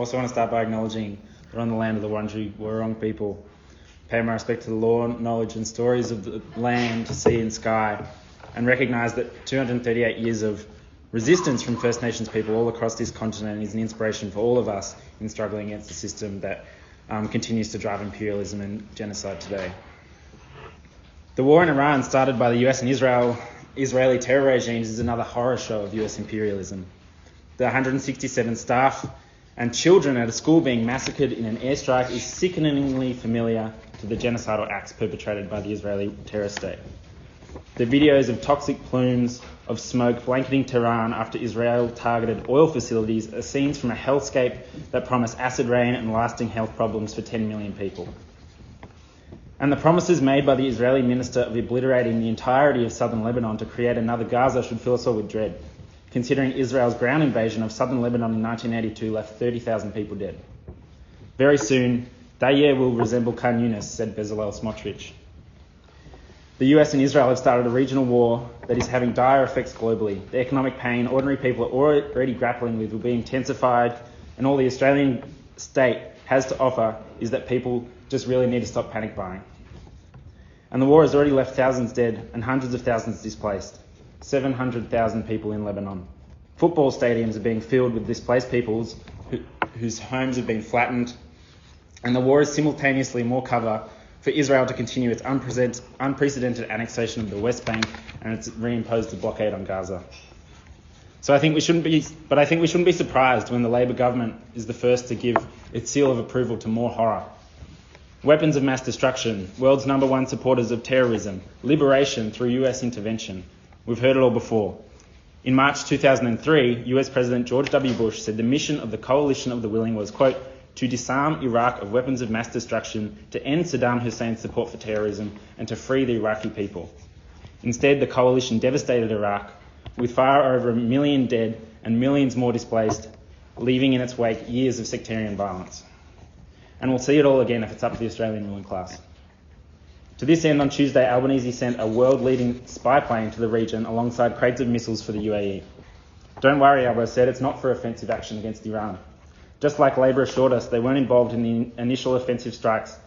also want to start by acknowledging that on the land of the Wurrung people, pay my respect to the law, knowledge and stories of the land, sea and sky, and recognise that 238 years of resistance from First Nations people all across this continent is an inspiration for all of us in struggling against the system that continues to drive imperialism and genocide today. The war in Iran, started by the US and Israeli terror regimes, is another horror show of US imperialism. The 167 staff and children at a school being massacred in an airstrike is sickeningly familiar to the genocidal acts perpetrated by the Israeli terror state. The videos of toxic plumes of smoke blanketing Tehran after Israel targeted oil facilities are scenes from a hellscape that promise acid rain and lasting health problems for 10 million people. And the promises made by the Israeli minister of obliterating the entirety of southern Lebanon to create another Gaza should fill us all with dread, considering Israel's ground invasion of southern Lebanon in 1982 left 30,000 people dead. Very soon, Dayer will resemble Khan Yunis, said Bezalel Smotrich. The US and Israel have started a regional war that is having dire effects globally. The economic pain ordinary people are already grappling with will be intensified, and all the Australian state has to offer is that people just really need to stop panic buying. And the war has already left thousands dead and hundreds of thousands displaced. 700,000 people in Lebanon. Football stadiums are being filled with displaced peoples whose homes have been flattened, and the war is simultaneously more cover for Israel to continue its unprecedented annexation of the West Bank and its reimposed blockade on Gaza. I think we shouldn't be surprised when the Labor government is the first to give its seal of approval to more horror. Weapons of mass destruction, world's #1 supporters of terrorism, liberation through US intervention. We've heard it all before. In March 2003, US President George W. Bush said the mission of the Coalition of the Willing was, quote, to disarm Iraq of weapons of mass destruction, to end Saddam Hussein's support for terrorism, and to free the Iraqi people. Instead, the coalition devastated Iraq, with far over 1 million dead and millions more displaced, leaving in its wake years of sectarian violence. And we'll see it all again if it's up to the Australian ruling class. To this end, on Tuesday, Albanese sent a world-leading spy plane to the region alongside crates of missiles for the UAE. Don't worry, Alba said, it's not for offensive action against Iran. Just like Labor assured us, they weren't involved in the initial offensive strikes,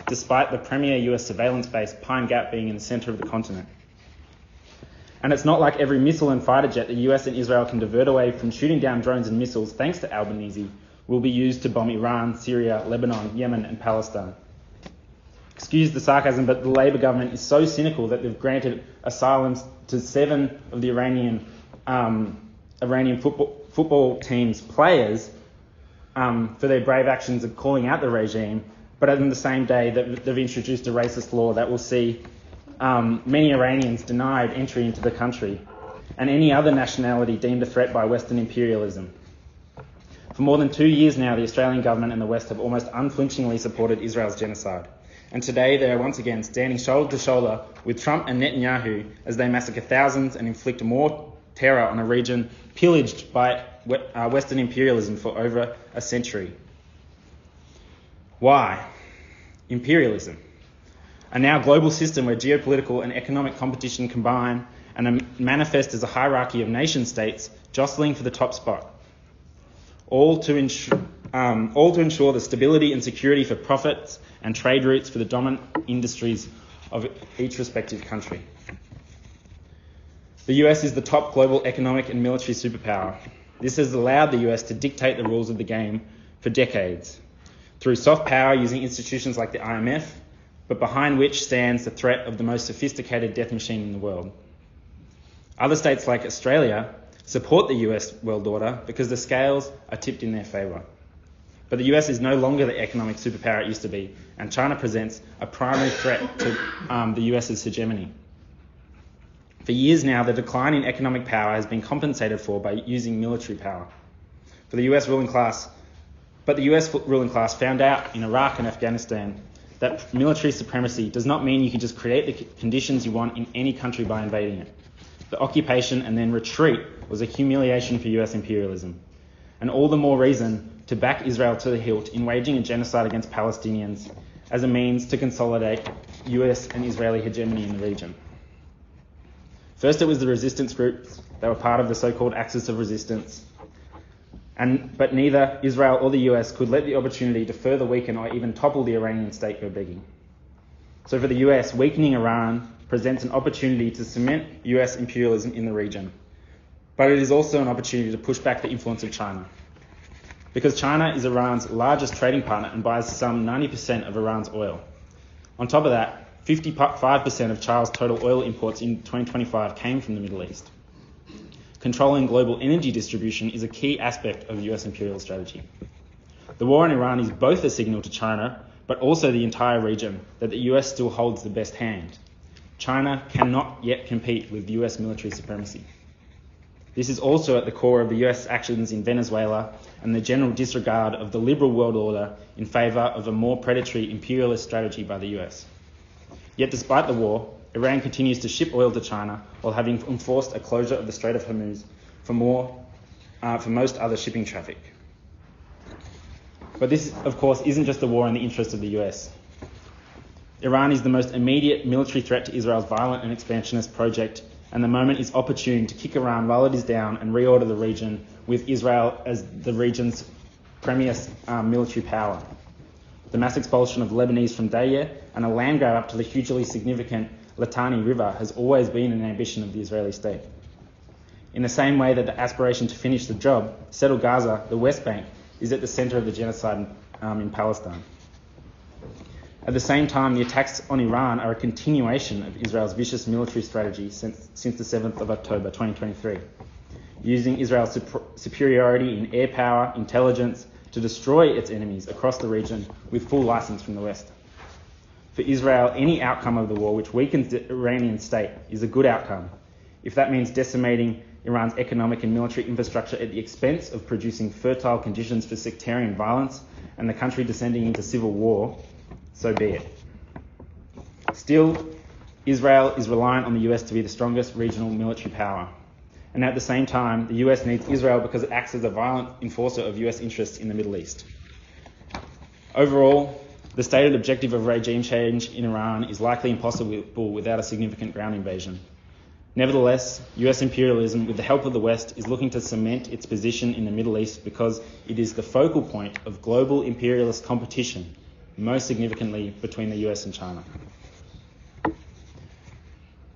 despite the premier US surveillance base, Pine Gap, being in the centre of the continent. And it's not like every missile and fighter jet the US and Israel can divert away from shooting down drones and missiles, thanks to Albanese, will be used to bomb Iran, Syria, Lebanon, Yemen and Palestine. Excuse the sarcasm, but the Labor government is so cynical that they've granted asylum to 7 of the Iranian football team's players for their brave actions of calling out the regime, but on the same day that they've introduced a racist law that will see many Iranians denied entry into the country and any other nationality deemed a threat by Western imperialism. For more than 2 years now, the Australian government and the West have almost unflinchingly supported Israel's genocide. And today they are once again standing shoulder to shoulder with Trump and Netanyahu as they massacre thousands and inflict more terror on a region pillaged by Western imperialism for over a century. Why? Imperialism, a now global system where geopolitical and economic competition combine and manifest as a hierarchy of nation states jostling for the top spot, all to ensure the stability and security for profits and trade routes for the dominant industries of each respective country. The US is the top global economic and military superpower. This has allowed the US to dictate the rules of the game for decades, through soft power using institutions like the IMF, but behind which stands the threat of the most sophisticated death machine in the world. Other states like Australia support the US world order because the scales are tipped in their favour. But the US is no longer the economic superpower it used to be, and China presents a primary threat to the US's hegemony. For years now, the decline in economic power has been compensated for by using military power. But the US ruling class found out in Iraq and Afghanistan that military supremacy does not mean you can just create the conditions you want in any country by invading it. The occupation and then retreat was a humiliation for US imperialism, and all the more reason to back Israel to the hilt in waging a genocide against Palestinians as a means to consolidate US and Israeli hegemony in the region. First, it was the resistance groups that were part of the so-called Axis of Resistance, But neither Israel or the US could let the opportunity to further weaken or even topple the Iranian state go begging. So for the US, weakening Iran presents an opportunity to cement US imperialism in the region. But it is also an opportunity to push back the influence of China. Because China is Iran's largest trading partner and buys some 90% of Iran's oil. On top of that, 55% of China's total oil imports in 2025 came from the Middle East. Controlling global energy distribution is a key aspect of US imperial strategy. The war in Iran is both a signal to China, but also the entire region, that the US still holds the best hand. China cannot yet compete with US military supremacy. This is also at the core of the US actions in Venezuela and the general disregard of the liberal world order in favour of a more predatory imperialist strategy by the US. Yet despite the war, Iran continues to ship oil to China while having enforced a closure of the Strait of Hormuz for most other shipping traffic. But this, of course, isn't just a war in the interest of the US. Iran is the most immediate military threat to Israel's violent and expansionist project, and the moment is opportune to kick Iran while it is down and reorder the region with Israel as the region's premier military power. The mass expulsion of Lebanese from Deir and a land grab up to the hugely significant Litani River has always been an ambition of the Israeli state. In the same way that the aspiration to finish the job, settle Gaza, the West Bank, is at the centre of the genocide in Palestine. At the same time, the attacks on Iran are a continuation of Israel's vicious military strategy since the 7th of October 2023, using Israel's superiority in air power, intelligence, to destroy its enemies across the region with full license from the West. For Israel, any outcome of the war which weakens the Iranian state is a good outcome, if that means decimating Iran's economic and military infrastructure at the expense of producing fertile conditions for sectarian violence and the country descending into civil war, so be it. Still, Israel is reliant on the US to be the strongest regional military power. And at the same time, the US needs Israel because it acts as a violent enforcer of US interests in the Middle East. Overall, the stated objective of regime change in Iran is likely impossible without a significant ground invasion. Nevertheless, US imperialism, with the help of the West, is looking to cement its position in the Middle East because it is the focal point of global imperialist competition, most significantly between the US and China.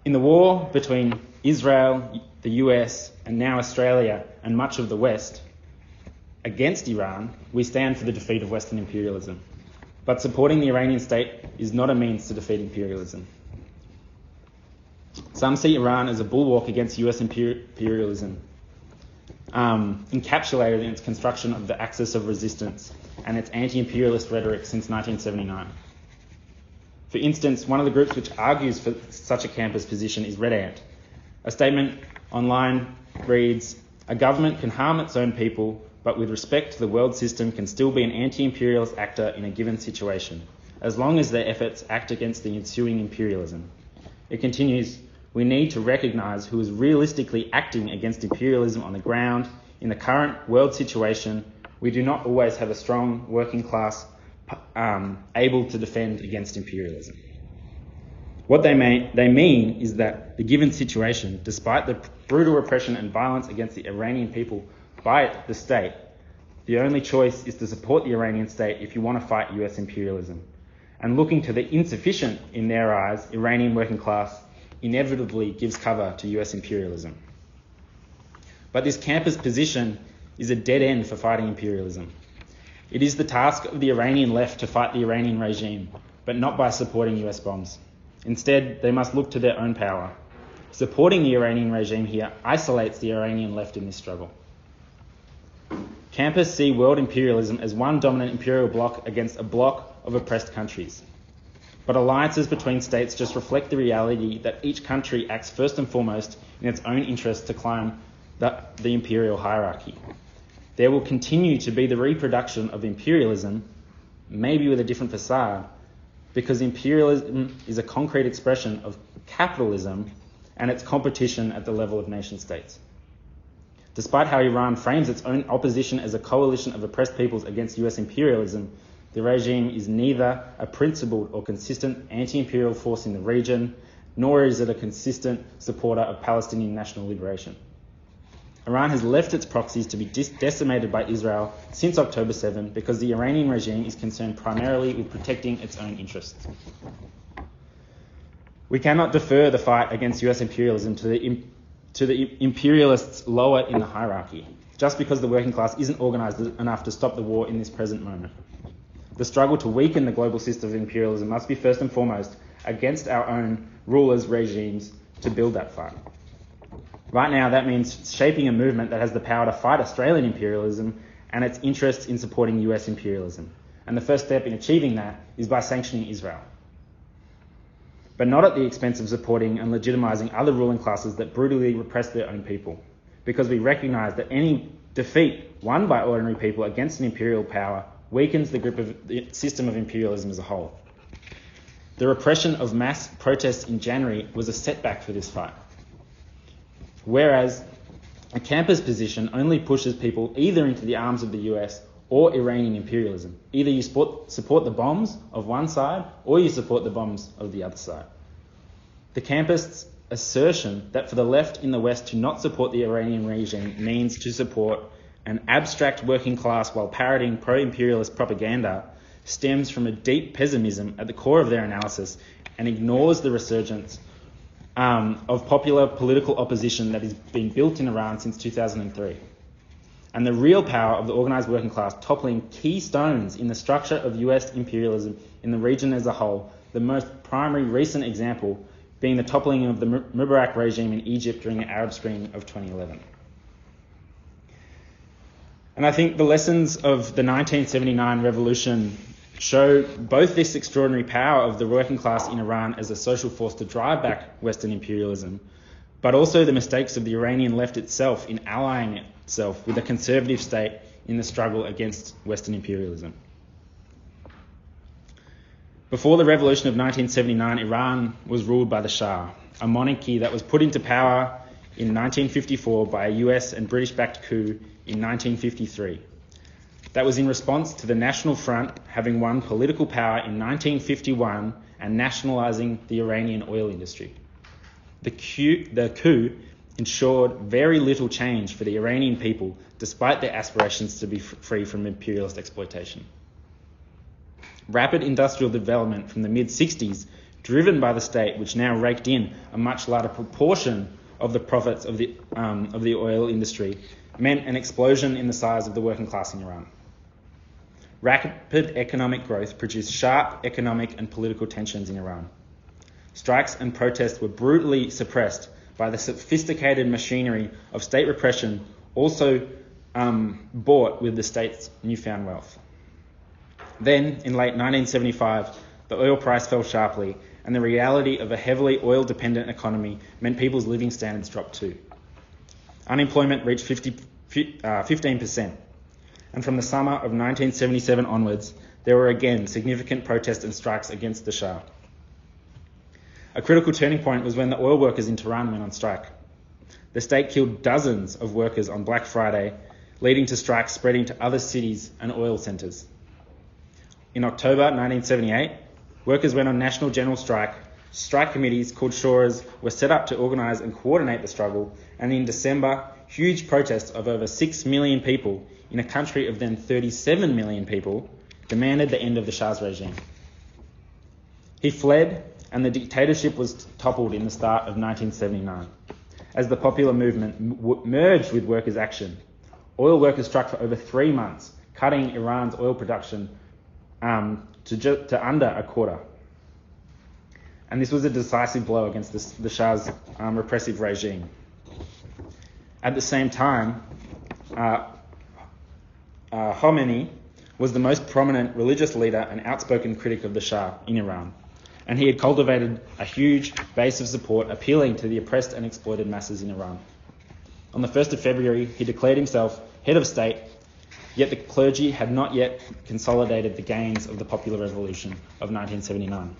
In the war between Israel, the US, and now Australia and much of the West against Iran, we stand for the defeat of Western imperialism. But supporting the Iranian state is not a means to defeat imperialism. Some see Iran as a bulwark against US imperialism, encapsulated in its construction of the axis of resistance and its anti-imperialist rhetoric since 1979. For instance, one of the groups which argues for such a campist position is Red Ant. A statement online reads, "A government can harm its own people, but with respect to the world system can still be an anti-imperialist actor in a given situation, as long as their efforts act against the ensuing imperialism." It continues, "We need to recognise who is realistically acting against imperialism on the ground. In the current world situation, we do not always have a strong working class able to defend against imperialism." What they mean is that the given situation, despite the brutal repression and violence against the Iranian people by the state, the only choice is to support the Iranian state if you want to fight US imperialism. And looking to the insufficient, in their eyes, Iranian working class inevitably gives cover to US imperialism. But this campist position is a dead end for fighting imperialism. It is the task of the Iranian left to fight the Iranian regime, but not by supporting US bombs. Instead, they must look to their own power. Supporting the Iranian regime here isolates the Iranian left in this struggle. Campists see world imperialism as one dominant imperial bloc against a bloc of oppressed countries. But alliances between states just reflect the reality that each country acts first and foremost in its own interest to climb the imperial hierarchy. There will continue to be the reproduction of imperialism, maybe with a different facade, because imperialism is a concrete expression of capitalism and its competition at the level of nation states. Despite how Iran frames its own opposition as a coalition of oppressed peoples against US imperialism, the regime is neither a principled or consistent anti-imperial force in the region, nor is it a consistent supporter of Palestinian national liberation. Iran has left its proxies to be decimated by Israel since October 7 because the Iranian regime is concerned primarily with protecting its own interests. We cannot defer the fight against US imperialism to the imperialists lower in the hierarchy, just because the working class isn't organised enough to stop the war in this present moment. The struggle to weaken the global system of imperialism must be first and foremost against our own rulers' regimes to build that fight. Right now, that means shaping a movement that has the power to fight Australian imperialism and its interests in supporting US imperialism. And the first step in achieving that is by sanctioning Israel. But not at the expense of supporting and legitimising other ruling classes that brutally repress their own people, because we recognise that any defeat won by ordinary people against an imperial power weakens the grip of the system of imperialism as a whole. The repression of mass protests in January was a setback for this fight, whereas a campist position only pushes people either into the arms of the US or Iranian imperialism. Either you support the bombs of one side or you support the bombs of the other side. The campists' assertion that for the left in the West to not support the Iranian regime means to support an abstract working class while parroting pro-imperialist propaganda stems from a deep pessimism at the core of their analysis and ignores the resurgence of popular political opposition that has been built in Iran since 2003. And the real power of the organised working class toppling key stones in the structure of US imperialism in the region as a whole, the most primary recent example being the toppling of the Mubarak regime in Egypt during the Arab Spring of 2011. And I think the lessons of the 1979 revolution show both this extraordinary power of the working class in Iran as a social force to drive back Western imperialism, but also the mistakes of the Iranian left itself in allying itself with a conservative state in the struggle against Western imperialism. Before the revolution of 1979, Iran was ruled by the Shah, a monarchy that was put into power in 1954 by a US and British-backed coup in 1953. That was in response to the National Front having won political power in 1951 and nationalising the Iranian oil industry. The coup ensured very little change for the Iranian people, despite their aspirations to be free from imperialist exploitation. Rapid industrial development from the mid-60s, driven by the state, which now raked in a much larger proportion of the profits of the oil industry, meant an explosion in the size of the working class in Iran. Rapid economic growth produced sharp economic and political tensions in Iran. Strikes and protests were brutally suppressed by the sophisticated machinery of state repression, also bought with the state's newfound wealth. Then, in late 1975, the oil price fell sharply, and the reality of a heavily oil-dependent economy meant people's living standards dropped too. Unemployment reached 15%, and from the summer of 1977 onwards, there were again significant protests and strikes against the Shah. A critical turning point was when the oil workers in Tehran went on strike. The state killed dozens of workers on Black Friday, leading to strikes spreading to other cities and oil centres. In October 1978, workers went on national general strike. Strike committees called Shuras were set up to organise and coordinate the struggle, and in December, huge protests of over 6 million people in a country of then 37 million people demanded the end of the Shah's regime. He fled, and the dictatorship was toppled in the start of 1979. As the popular movement merged with workers' action, oil workers struck for over 3 months, cutting Iran's oil production to under a quarter. And this was a decisive blow against the Shah's repressive regime. At the same time, Khomeini was the most prominent religious leader and outspoken critic of the Shah in Iran, and he had cultivated a huge base of support appealing to the oppressed and exploited masses in Iran. On the 1st of February, he declared himself head of state, yet the clergy had not yet consolidated the gains of the popular revolution of 1979.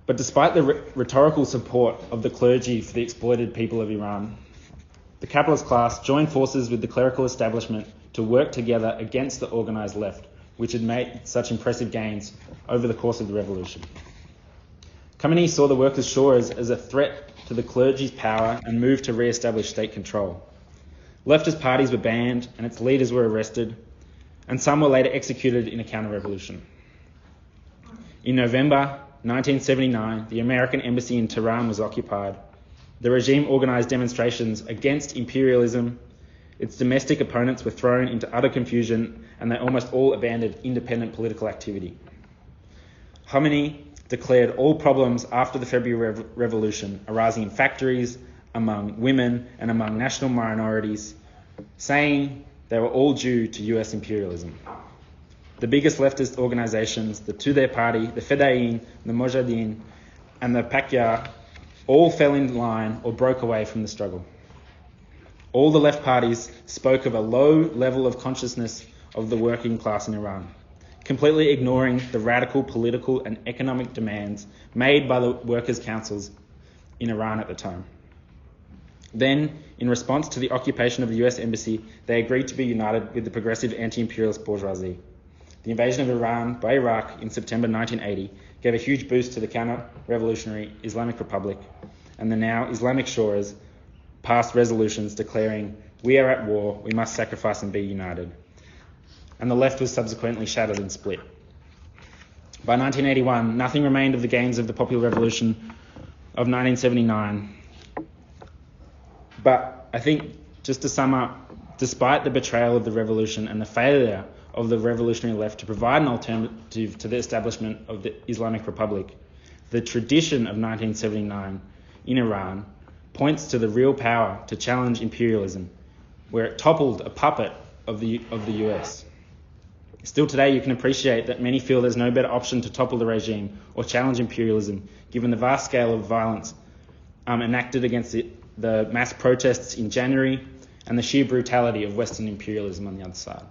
But despite the rhetorical support of the clergy for the exploited people of Iran, the capitalist class joined forces with the clerical establishment to work together against the organised left, which had made such impressive gains over the course of the revolution. Khomeini saw the workers' shuras as a threat to the clergy's power and moved to re-establish state control. Leftist parties were banned and its leaders were arrested, and some were later executed in a counter-revolution. In November 1979, the American embassy in Tehran was occupied. The regime organised demonstrations against imperialism. Its domestic opponents were thrown into utter confusion, and they almost all abandoned independent political activity. Khomeini declared all problems after the February Revolution arising in factories, among women, and among national minorities, saying they were all due to US imperialism. The biggest leftist organisations, the Tudeh Party, the Fedayeen, the Mojahedin, and the Pakyar, all fell in line or broke away from the struggle. All the left parties spoke of a low level of consciousness of the working class in Iran, completely ignoring the radical political and economic demands made by the workers' councils in Iran at the time. Then, in response to the occupation of the US embassy, they agreed to be united with the progressive anti-imperialist bourgeoisie. The invasion of Iran by Iraq in September 1980 gave a huge boost to the counter-revolutionary Islamic Republic, and the now Islamic Shores passed resolutions declaring, "We are at war, we must sacrifice and be united." And the left was subsequently shattered and split. By 1981, nothing remained of the gains of the Popular Revolution of 1979. But I think, just to sum up, despite the betrayal of the revolution and the failure of the revolutionary left to provide an alternative to the establishment of the Islamic Republic, the tradition of 1979 in Iran points to the real power to challenge imperialism, where it toppled a puppet of the US. Still today, you can appreciate that many feel there's no better option to topple the regime or challenge imperialism, given the vast scale of violence enacted against the mass protests in January and the sheer brutality of Western imperialism on the other side.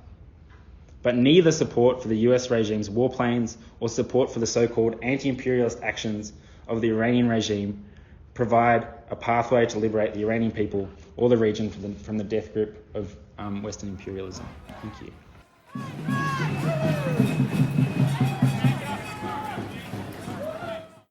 But neither support for the US regime's warplanes or support for the so-called anti-imperialist actions of the Iranian regime provide a pathway to liberate the Iranian people or the region from the death grip of Western imperialism. Thank you.